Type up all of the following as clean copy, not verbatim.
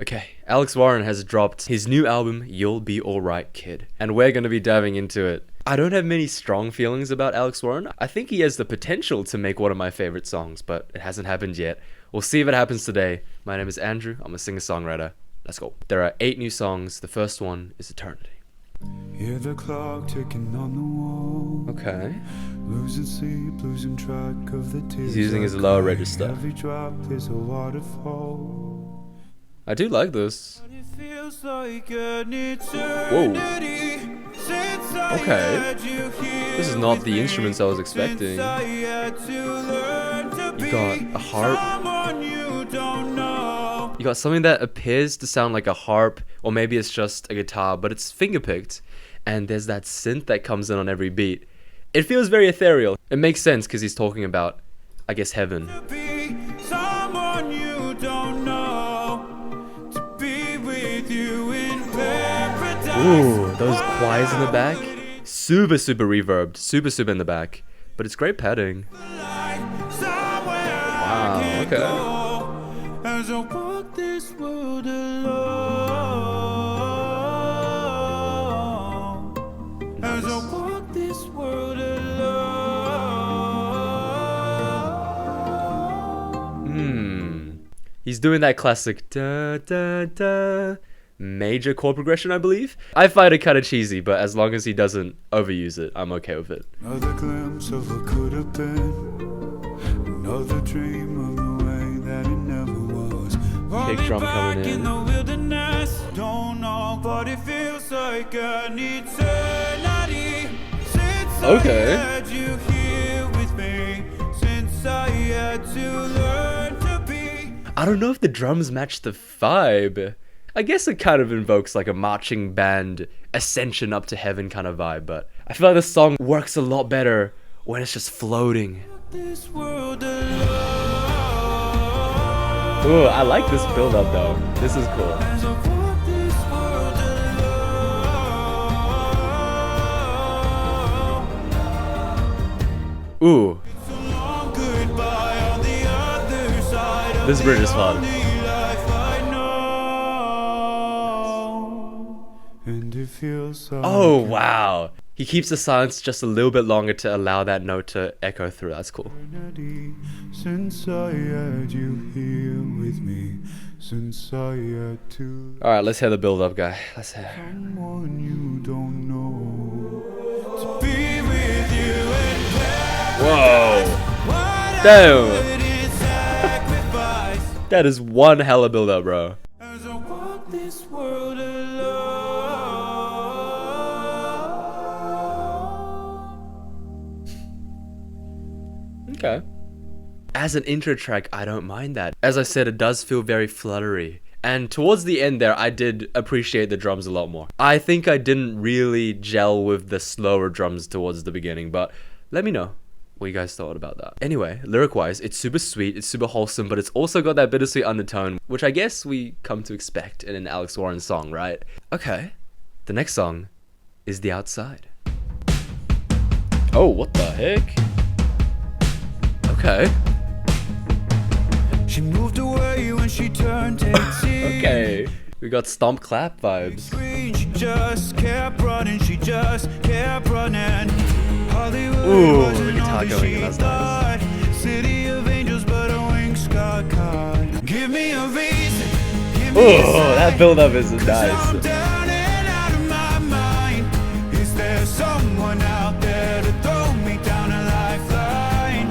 Okay, Alex Warren has dropped his new album, You'll Be Alright Kid, and we're going to be diving into it. I don't have many strong feelings about Alex Warren. I think he has the potential to make one of my favorite songs, but it hasn't happened yet. We'll see if it happens today. My name is Andrew, I'm a singer-songwriter. Let's go. There are 8 new songs, the first one is Eternity. Hear the clock ticking on the wall. Okay. Losing sleep, losing track of the tears. He's using his lower that register. cry. Every drop is a waterfall. I do like this. It feels like an eternity since I Okay. had you here This is not with the me, instruments I was expecting. since I had to learn to You be got a harp. someone you don't know. You got something that appears to sound like a harp, or maybe it's just a guitar, but it's fingerpicked. And there's that synth that comes in on every beat. It feels very ethereal. It makes sense because he's talking about, I guess, heaven. To be someone you don't know. To be with you in paradise. Ooh, those choirs in the back. Super reverbed. Super in the back. But it's great padding. Wow, okay. As I walk this world alone. As I walk this world alone. He's doing that classic da da da major chord progression, I believe. I find it kind of cheesy, but as long as he doesn't overuse it, I'm okay with it. Another glimpse of what could have been. Another dream of the way that it never was. Big drum coming in. The wilderness, don't know, but it feels like an eternity since Okay. I had you here with me, since I had to learn to be. I don't know if the drums match the vibe. I guess it kind of invokes like a marching band ascension up to heaven kind of vibe, but I feel like the song works a lot better when it's just floating. This world alone. Ooh, I like this build up though. This is cool. As I walk this world alone. Ooh, So long goodbye on the other side of this bridge is the fun. only life I know. And it feels like Oh wow. He keeps the silence just a little bit longer to allow that note to echo through. That's cool. eternity since I had you here with me, since I had to Alright, let's hear the build up, guy. Let's hear. someone you don't know. To be with you in Whoa. paradise. Damn. It is sacrifice. That is one hella build up, bro. As I walk this world alone. Okay. As an intro track, I don't mind that. As I said, it does feel very fluttery. And towards the end there, I did appreciate the drums a lot more. I think I didn't really gel with the slower drums towards the beginning, but let me know what you guys thought about that. Anyway, lyric-wise, it's super sweet, it's super wholesome, but it's also got that bittersweet undertone, which I guess we come to expect in an Alex Warren song, right? Okay, the next song is The Outside. Oh, what the heck? Okay. She moved away when she turned 18. Okay. We got stomp clap vibes. Screen, she just kept running, she just kept running. Hollywood Ooh, wasn't the guitar all that going in, she that's nice. thought. City of angels, but her wings got caught. Give me a reason, give me a Oh, sign, that build up is 'cause I'm nice. down and out of my mind. Is there someone out there to throw me down a lifeline?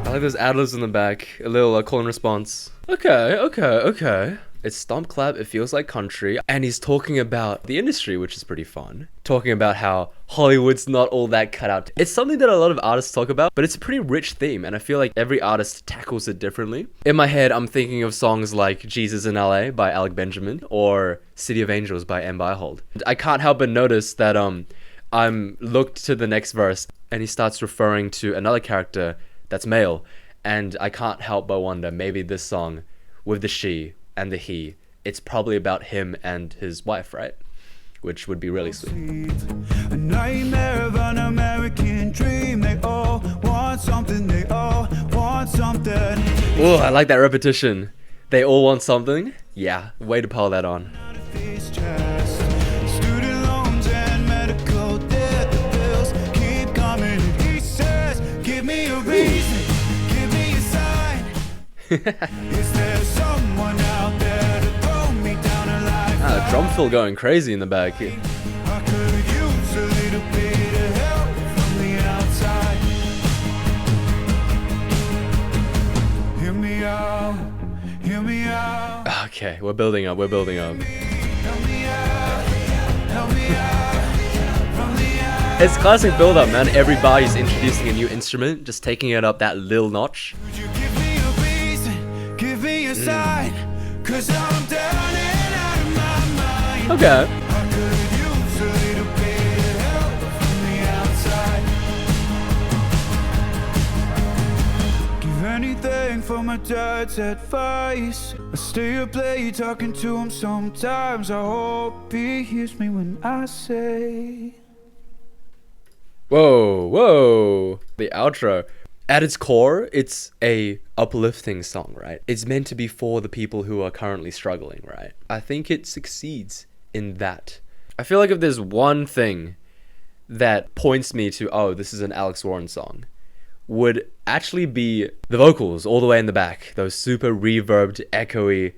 I like those ad-libs in the back. A little call and response. Okay. It's stomp clap, it feels like country, and he's talking about the industry, which is pretty fun. Talking about how Hollywood's not all that cut out. It's something that a lot of artists talk about, but it's a pretty rich theme, and I feel like every artist tackles it differently. In my head, I'm thinking of songs like Jesus in LA by Alec Benjamin, or City of Angels by M. Byhold. I can't help but notice that I'm looked to the next verse, and he starts referring to another character that's male, and I can't help but wonder, maybe this song, with the she and the he, it's probably about him and his wife, right? Which would be really sweet. A nightmare of an American dream. They all want something, they all want something. Oh, I like that repetition. They all want something? Yeah, way to pile that on. Out of his chest. Student loans and medical debt, the bills keep coming. And he says, give me a reason, give me a sign. Is there someone out there to throw me down a life? Drum fill going crazy in the back. I could use a little bit of help from the outside. Hear me out, hear me out. Okay, we're building up, we're building up. Help me out, help me out from the outside. It's classic build up, man. Every bar he's introducing a new instrument, just taking it up that little notch. Would you give me a reason, give me a sign? Cause I'm down and out of my mind. Okay. I could use a little bit of help from the outside. Give anything for my dad's advice. I stay up late talking to him sometimes. I hope he hears me when I say. Whoa, whoa. The outro. At its core, it's a uplifting song, right? It's meant to be for the people who are currently struggling, right? I think it succeeds in that. I feel like if there's one thing that points me to, oh, this is an Alex Warren song, would actually be the vocals all the way in the back. Those super reverbed, echoey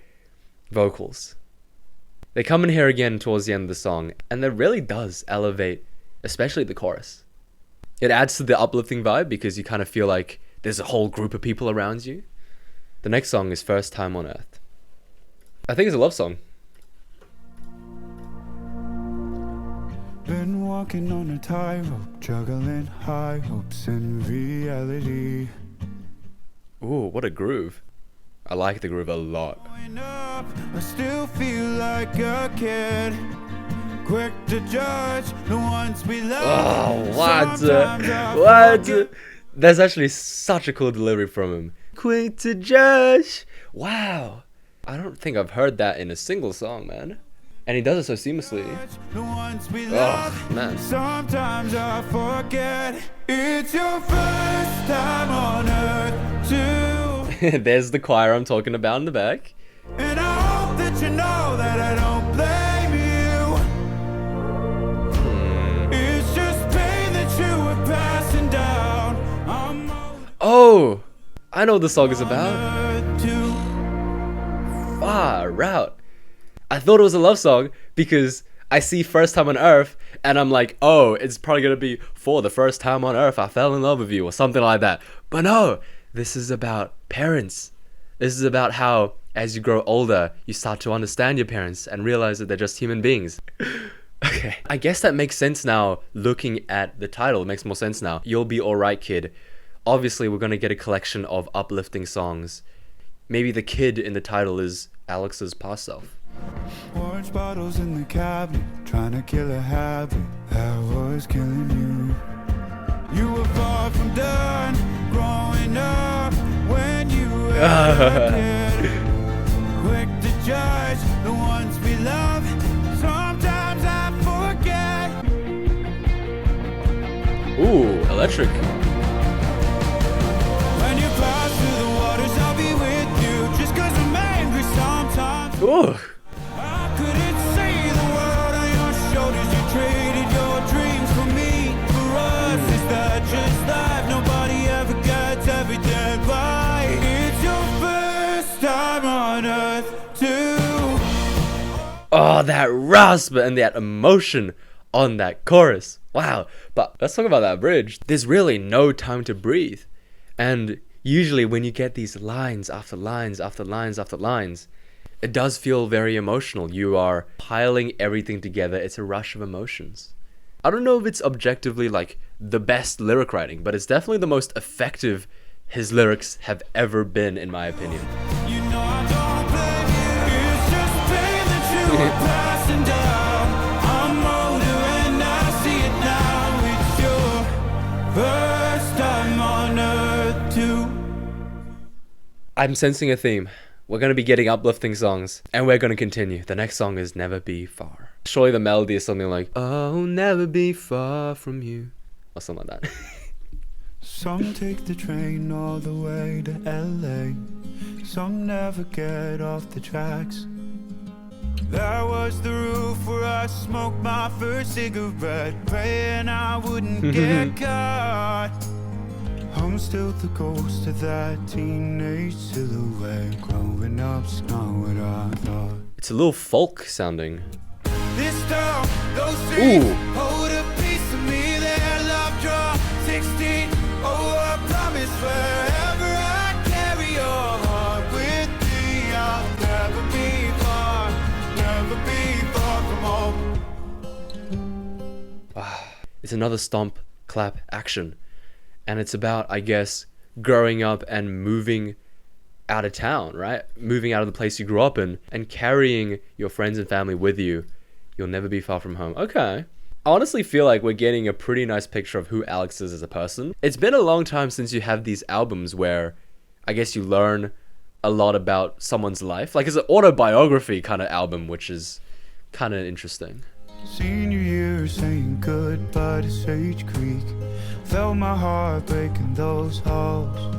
vocals. They come in here again towards the end of the song, and that really does elevate, especially the chorus. It adds to the uplifting vibe because you kind of feel like there's a whole group of people around you. The next song is First Time on Earth. I think it's a love song. Been walking on a tightrope, juggling high hopes and reality. Ooh, what a groove. I like the groove a lot. Growing up, I still feel like a kid. Quick to judge the ones we love. Oh, what? Sometimes I What? forget. There's actually such a cool delivery from him. Quick to judge. Wow. I don't think I've heard that in a single song, man. And he does it so seamlessly. The ones we Oh, love. man. Sometimes I forget. It's your first time on earth too. There's the choir I'm talking about in the back. And I hope that you know that I don't blame you. It's just pain that you were passing down. I'm Oh, I know what the song is about. earth too. Far out. I thought it was a love song because I see First Time on Earth and I'm like, oh, it's probably gonna be for the first time on Earth I fell in love with you or something like that. But no, this is about parents. This is about how as you grow older, you start to understand your parents and realize that they're just human beings. Okay, I guess that makes sense now. Looking at the title, it makes more sense now. You'll Be Alright, Kid. Obviously, we're gonna get a collection of uplifting songs. Maybe the kid in the title is Alex's past self. Orange bottles in the cabinet, trying to kill a habit that was killing you. You were far from done growing up when you were a kid. Quick to judge the ones we love. Sometimes I forget. Ooh, electric. When you pass through the waters, I'll be with you. Just 'cause I'm angry sometimes. Ooh. I couldn't see the world on your shoulders. You traded your dreams for me. For us, is that just life? Nobody ever gets everything right. It's your first time on earth, too. Oh, that rasp and that emotion on that chorus. Wow. But let's talk about that bridge. There's really no time to breathe. And usually when you get these lines after lines after lines after lines, it does feel very emotional. You are piling everything together. It's a rush of emotions. I don't know if it's objectively like the best lyric writing, but it's definitely the most effective his lyrics have ever been, in my opinion. You know I don't blame you. It's just pain that you were passing down. I'm older and I see it now. It's your first time on earth, too. I'm sensing a theme. We're going to be getting uplifting songs, and we're going to continue. The next song is Never Be Far. Surely the melody is something like, oh, never be far from you, or something like that. Some take the train all the way to LA. some never get off the tracks. That was the roof where I smoked my first cigarette, praying I wouldn't get caught. I'm still the ghost of that teenage silhouette. Growing up's not what I thought. It's a little folk sounding. This town, those streets, Ooh. hold a piece of me. Their love draw 16. Oh, I promise wherever I carry your heart with me, I'll never be far from home. It's another stomp, clap, action. And it's about, I guess, growing up and moving out of town, right? Moving out of the place you grew up in and carrying your friends and family with you. You'll never be far from home. Okay. I honestly feel like we're getting a pretty nice picture of who Alex is as a person. It's been a long time since you have these albums where I guess you learn a lot about someone's life. Like it's an autobiography kind of album, which is kind of interesting. Senior year saying goodbye to Sage Creek. Felt my heart breaking those halls.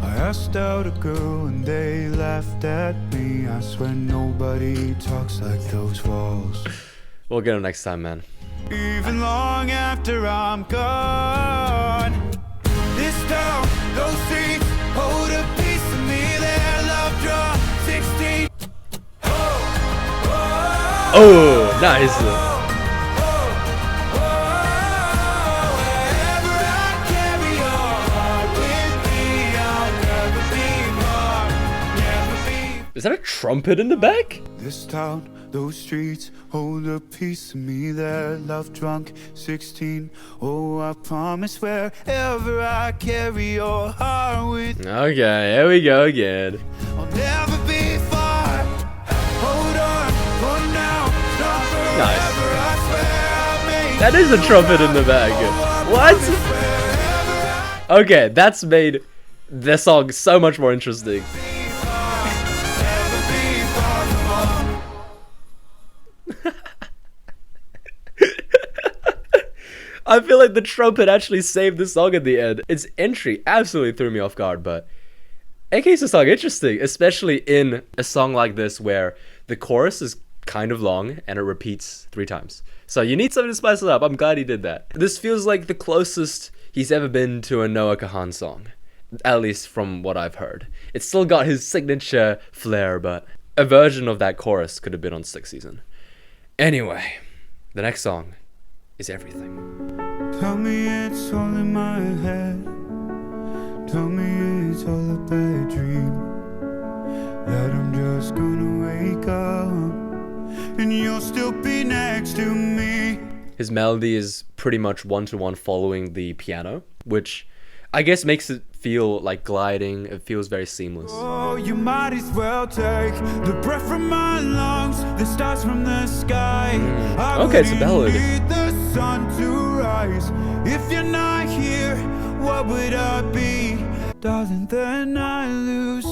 I asked out a girl and they laughed at me. I swear nobody talks like those walls. We'll get them next time, man. Even long after I'm gone, this town, those streets, hold a piece of me. Their love draw 16. Oh, nice. Is that a trumpet in the back? This town, those streets, hold a piece of me. They're love drunk 16. Oh, I promise wherever I carry your heart with me, Okay, here we go again. I'll never be far. Hold on, for now, not forever. Nice. I swear I'll make That is a trumpet in the back. What? Okay, that's made the song so much more interesting. I feel like the trumpet actually saved the song at the end. Its entry absolutely threw me off guard, but it keeps the song interesting, especially in a song like this where the chorus is kind of long and it repeats 3 times. So you need something to spice it up. I'm glad he did that. This feels like the closest he's ever been to a Noah Kahan song, at least from what I've heard. It's still got his signature flair, but a version of that chorus could have been on 6th Season. Anyway, the next song is Everything. Tell me it's all in my head. Tell me it's all a bad dream. That I'm just gonna wake up and you'll still be next to me. His melody is pretty much one-to-one following the piano, which I guess makes it feel like gliding. It feels very seamless. Oh, you might as well take the breath from my lungs, the stars from the sky. Okay, it's a ballad. Need the sun to rise. If you're not here, what would I be? Darling, then I lose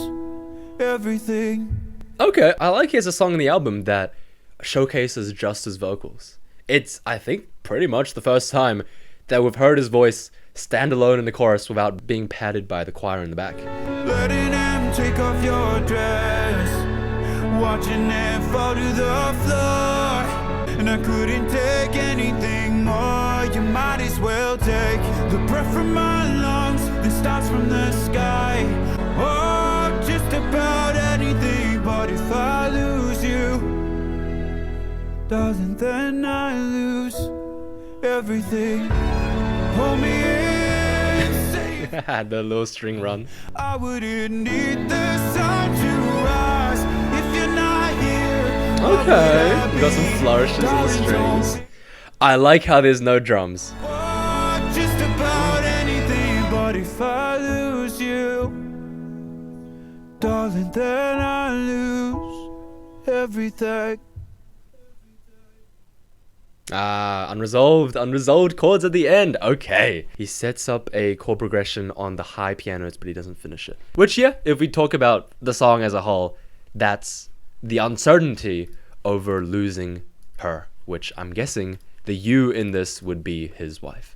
everything. Okay, I like he has a song in the album that showcases just his vocals. It's, I think, pretty much the first time that we've heard his voice stand alone in the chorus without being padded by the choir in the back. Letting them take off your dress, watching it fall to the floor, and I couldn't take anything more. You might as well take the breath from my lungs, the stars from the sky. Oh, just about anything, but if I lose you, darling, then I lose everything. Hold me in, say The little string run. I wouldn't need the sun to rise if you're not here. Okay, we got some flourishes in the strings. I like how there's no drums. Oh, just about anything, but if I lose you, darling, then I lose everything. Unresolved chords at the end. Okay. He sets up a chord progression on the high piano notes, but he doesn't finish it. Which, yeah, if we talk about the song as a whole, that's the uncertainty over losing her, which I'm guessing the you in this would be his wife.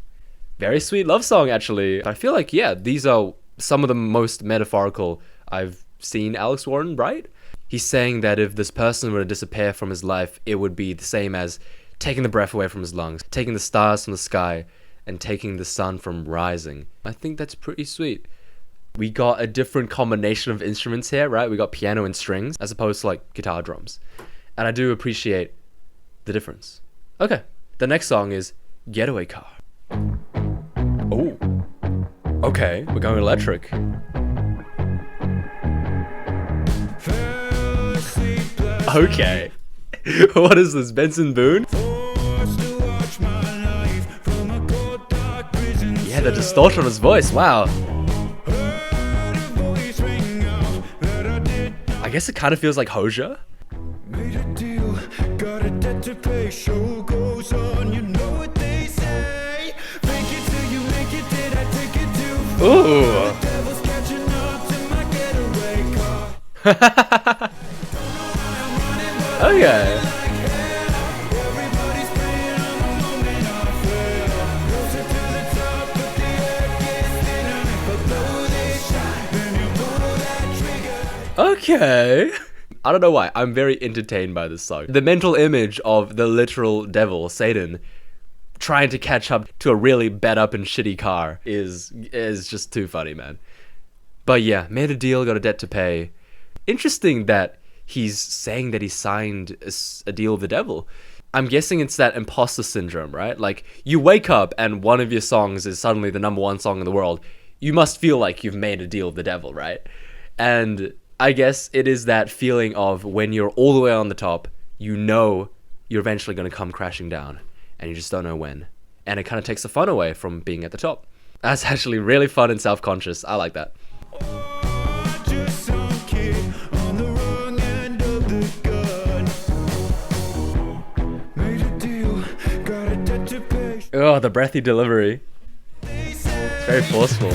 Very sweet love song, actually. I feel like, yeah, these are some of the most metaphorical I've seen Alex Warren write. He's saying that if this person were to disappear from his life, it would be the same as taking the breath away from his lungs, taking the stars from the sky, and taking the sun from rising. I think that's pretty sweet. We got a different combination of instruments here, right? We got piano and strings as opposed to like guitar drums. And I do appreciate the difference. Okay, the next song is Getaway Car. Oh, okay, we're going electric. Okay. What is this, Benson Boone? Yeah, the distortion on his voice, wow. I guess it kind of feels like Hozier. Made a deal, got a debt to pay, show goes on, you know what they say. Make it till you make it, did I take it too far? Ooh. The devil's catching up to my getaway car. Okay. Everybody's praying on the moment I fail. Closer to the top, but the air gets thinner. If I blow this shot, then you pull that trigger. Okay. I don't know why. I'm very entertained by this song. The mental image of the literal devil, Satan, trying to catch up to a really bad up and shitty car is just too funny, man. But yeah, made a deal, got a debt to pay. Interesting that he's saying that he signed a deal with the devil. I'm guessing it's that imposter syndrome, right? Like, you wake up and one of your songs is suddenly the #1 song in the world. You must feel like you've made a deal with the devil, right? And I guess it is that feeling of when you're all the way on the top, you know you're eventually going to come crashing down, and you just don't know when. And it kind of takes the fun away from being at the top. That's actually really fun and self-conscious. I like that. Oh, just some kid on the wrong end of the gun. Made a deal, got a debt to pay. Oh, the breathy delivery. It's very forceful.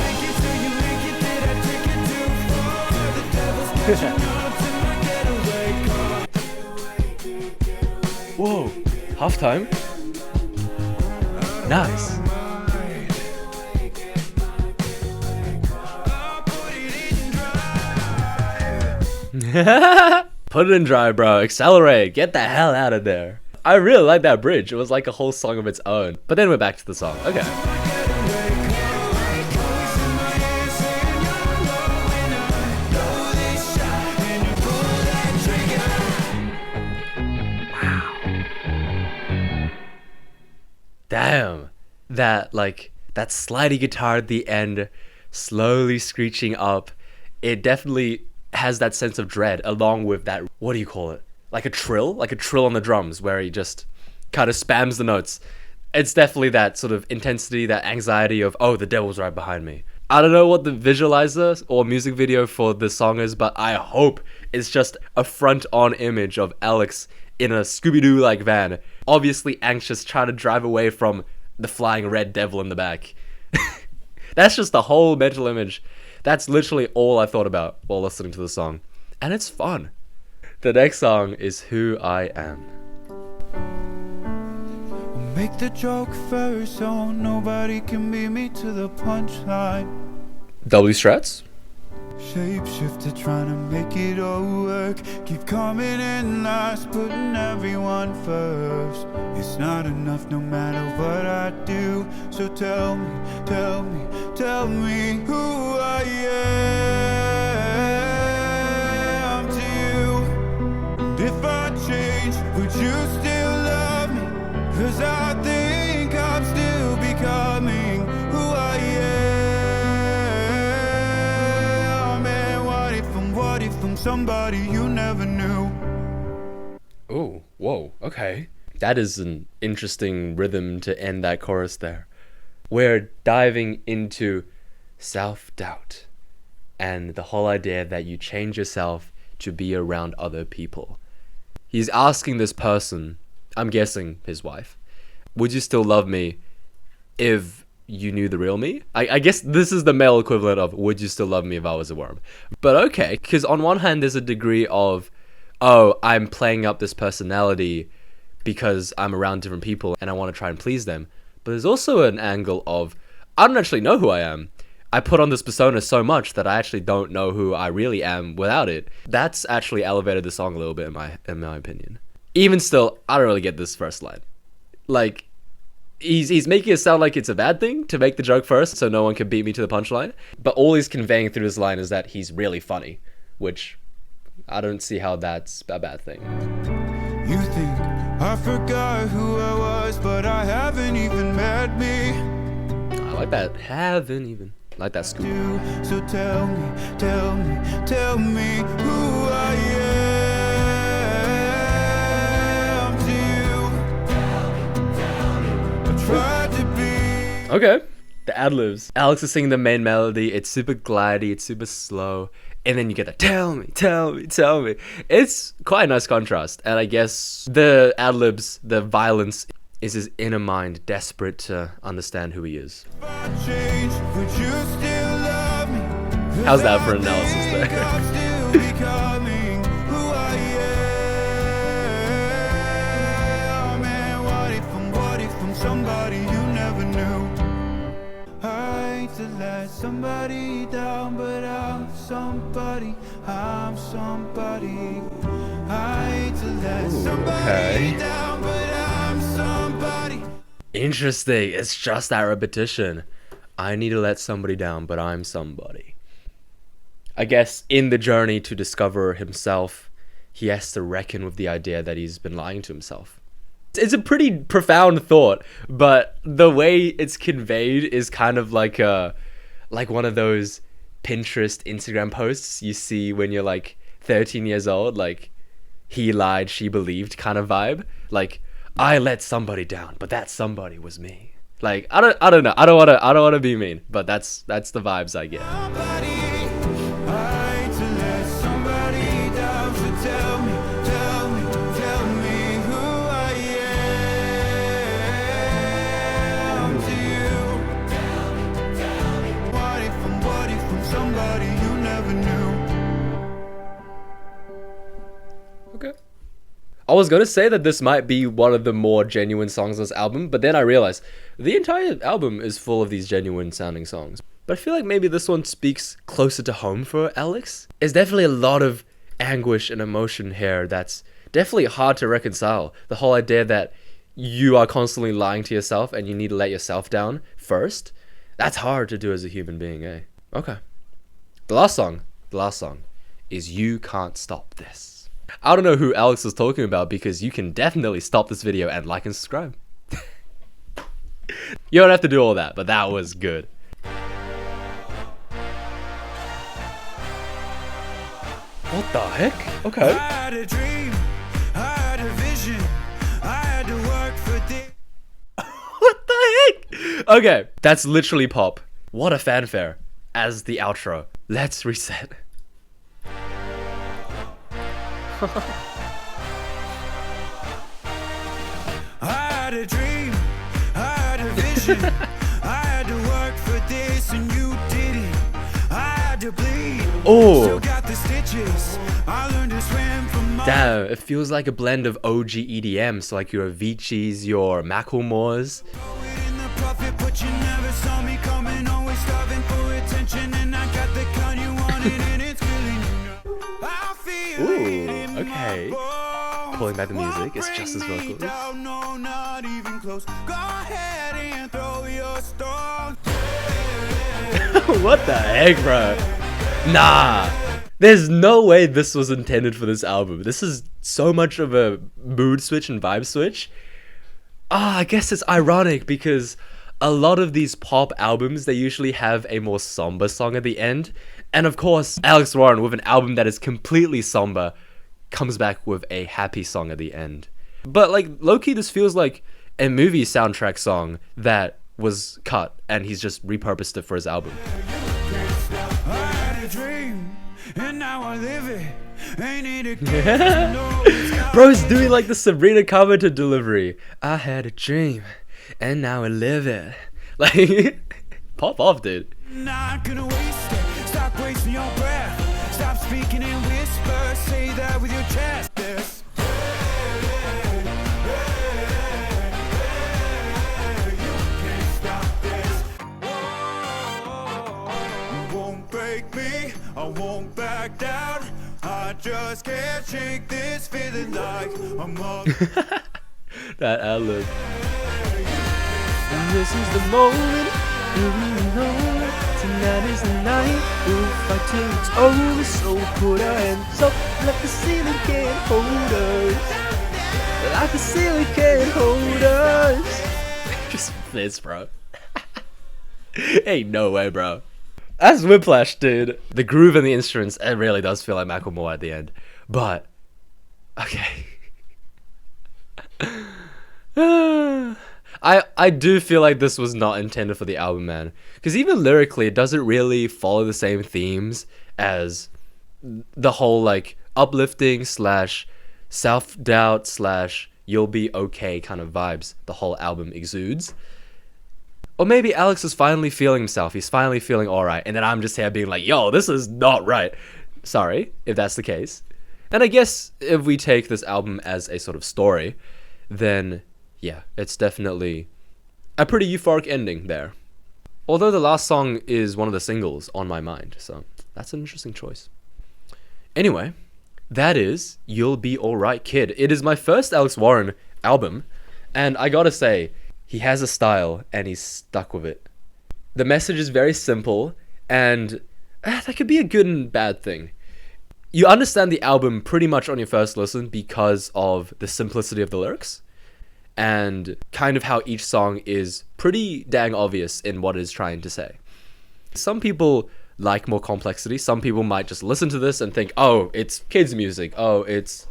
Whoa, halftime? Nice. Put it in drive, bro. Accelerate. Get the hell out of there. I really like that bridge. It was like a whole song of its own. But then we're back to the song. Okay. Damn, that slidey guitar at the end, slowly screeching up, it definitely has that sense of dread along with that, what do you call it? Like a trill on the drums where he just kind of spams the notes. It's definitely that sort of intensity, that anxiety of, oh, the devil's right behind me. I don't know what the visualizer or music video for this song is, but I hope it's just a front-on image of Alex in a Scooby-Doo like van, obviously anxious, trying to drive away from the flying red devil in the back. That's just the whole mental image. That's literally all I thought about while listening to the song. And it's fun. The next song is Who I Am. Make the joke first so nobody can beat me to the punchline. W strats? Shapeshifter trying to make it all work. Keep coming in last, putting everyone first. It's not enough no matter what I do. So tell me who I am to you. And if I change, would you still love me? 'Cause I think I'm still becoming who I am. And what if I'm somebody you never knew? Oh, whoa, okay. That is an interesting rhythm to end that chorus there. We're diving into self-doubt and the whole idea that you change yourself to be around other people. He's asking this person, I'm guessing his wife, would you still love me if you knew the real me? I guess this is the male equivalent of would you still love me if I was a worm? But okay, because on one hand there's a degree of, oh, I'm playing up this personality because I'm around different people and I want to try and please them. But there's also an angle of, I don't actually know who I am. I put on this persona so much that I actually don't know who I really am without it. That's actually elevated the song a little bit in my opinion. Even still, I don't really get this first line. Like, he's making it sound like it's a bad thing to make the joke first so no one can beat me to the punchline. But all he's conveying through this line is that he's really funny, which I don't see how that's a bad thing. You think I forgot who I was, but I haven't even met me. I like that. Haven't even. I like that scoop. So tell me who I am to you. I tried to be. Okay. The ad-libs. Alex is singing the main melody. It's super glidey. It's super slow. And then you get the tell me. It's quite a nice contrast. And I guess the ad-libs, the violence, is his inner mind desperate to understand who he is. How's that for analysis there? Somebody you never knew. I hate to let somebody down, but I'm somebody. I hate to let somebody down, but I'm somebody. Interesting. It's just that repetition. I need to let somebody down, but I'm somebody. I guess in the journey to discover himself, he has to reckon with the idea that he's been lying to himself. It's a pretty profound thought, but the way it's conveyed is kind of like one of those Pinterest, Instagram posts you see when you're like 13 years old, like he lied, she believed kind of vibe. Like, I let somebody down, but that somebody was me. Like, I don't know. I don't want to be mean, but that's the vibes I get. Okay. I was gonna say that this might be one of the more genuine songs on this album, but then I realized the entire album is full of these genuine sounding songs. But I feel like maybe this one speaks closer to home for Alex. There's definitely a lot of anguish and emotion here that's definitely hard to reconcile. The whole idea that you are constantly lying to yourself and you need to let yourself down first, that's hard to do as a human being, eh? Okay. The last song is You Can't Stop This. I don't know who Alex was talking about because you can definitely stop this video and like and subscribe. You don't have to do all that, but that was good. What the heck? Okay. I had a dream, I had a vision, I had to work for this. What the heck? Okay, that's literally pop. What a fanfare as the outro. Let's reset. I had a dream, I had a vision, I had to work for this and you didn't. I had to bleed. Oh. Still got the stitches. I learned to swim from my Damn, it feels like a blend of OG EDM, so like your Avicii's, your Macklemore's. in the profit, but you never saw me coming, always starving for attention, and I got the kind you wanted and it's killing you. I feel it in my Okay. bones. Pulling back the music, Won't it's just as bring me vocals. down, no, not even close. Go ahead and throw your stone. What the heck, bro? Nah. There's no way this was intended for this album. This is so much of a mood switch and vibe switch. I guess it's ironic because a lot of these pop albums, they usually have a more somber song at the end. And of course, Alex Warren, with an album that is completely somber, comes back with a happy song at the end. But like, low-key, this feels like a movie soundtrack song that was cut and he's just repurposed it for his album. I had a dream, and now I live it. Ain't it a gift? Bro's doing like the Sabrina Carpenter delivery. I had a dream, and now I live it. Like, pop off, dude. Not gonna waste it. Stop wasting your breath. Stop speaking in whispers. Say that with your chest. Yes. You can't stop this. feeling like I'm all That ad-lib. And this is the moment, we know tonight is the night. We'll fight till it's over, so put our hands up like the ceiling can't hold us. Like the ceiling can't hold us. Just fits, bro. Ain't no way, bro. That's Whiplash, dude. The groove and the instruments, it really does feel like Macklemore at the end. But, okay. I do feel like this was not intended for the album, man. Because even lyrically, it doesn't really follow the same themes as the whole, like, uplifting slash self-doubt slash you'll be okay kind of vibes the whole album exudes. Or maybe Alex is finally feeling himself. He's finally feeling alright. And then I'm just here being like, yo, this is not right. Sorry, if that's the case. And I guess if we take this album as a sort of story, then yeah, it's definitely a pretty euphoric ending there. Although the last song is one of the singles on my mind. So that's an interesting choice. Anyway, that is You'll Be Alright Kid. It is my first Alex Warren album. And I gotta say, he has a style and he's stuck with it. The message is very simple and that could be a good and bad thing. You understand the album pretty much on your first listen because of the simplicity of the lyrics and kind of how each song is pretty dang obvious in what it is trying to say. Some people like more complexity. Some people might just listen to this and think, oh, it's kids music. Oh, it's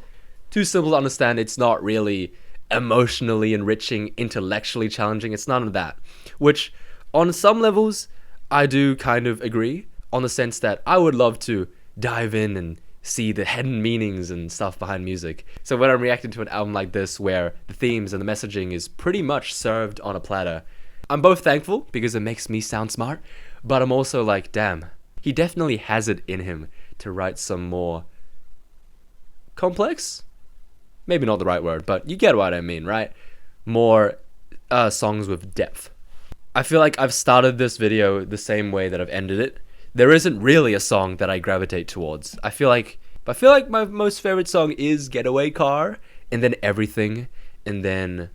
too simple to understand. It's not really emotionally enriching, intellectually challenging. It's none of that. Which, on some levels, I do kind of agree, on the sense that I would love to dive in and see the hidden meanings and stuff behind music. So when I'm reacting to an album like this, where the themes and the messaging is pretty much served on a platter, I'm both thankful because it makes me sound smart, but I'm also like, damn, he definitely has it in him to write some more complex? Maybe not the right word, but you get what I mean, right? More songs with depth. I feel like I've started this video the same way that I've ended it. There isn't really a song that I gravitate towards. I feel like my most favorite song is Getaway Car, and then Everything, and then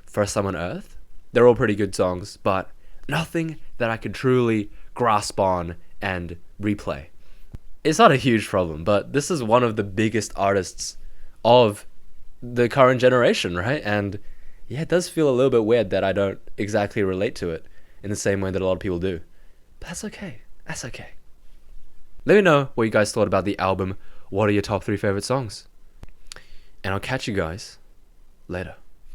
First Time on Earth. They're all pretty good songs, but nothing that I could truly grasp on and replay. It's not a huge problem, but this is one of the biggest artists of the current generation, right? And yeah, it does feel a little bit weird that I don't exactly relate to it in the same way that a lot of people do. But that's okay. That's okay. Let me know what you guys thought about the album. What are your top 3 favorite songs? And I'll catch you guys later.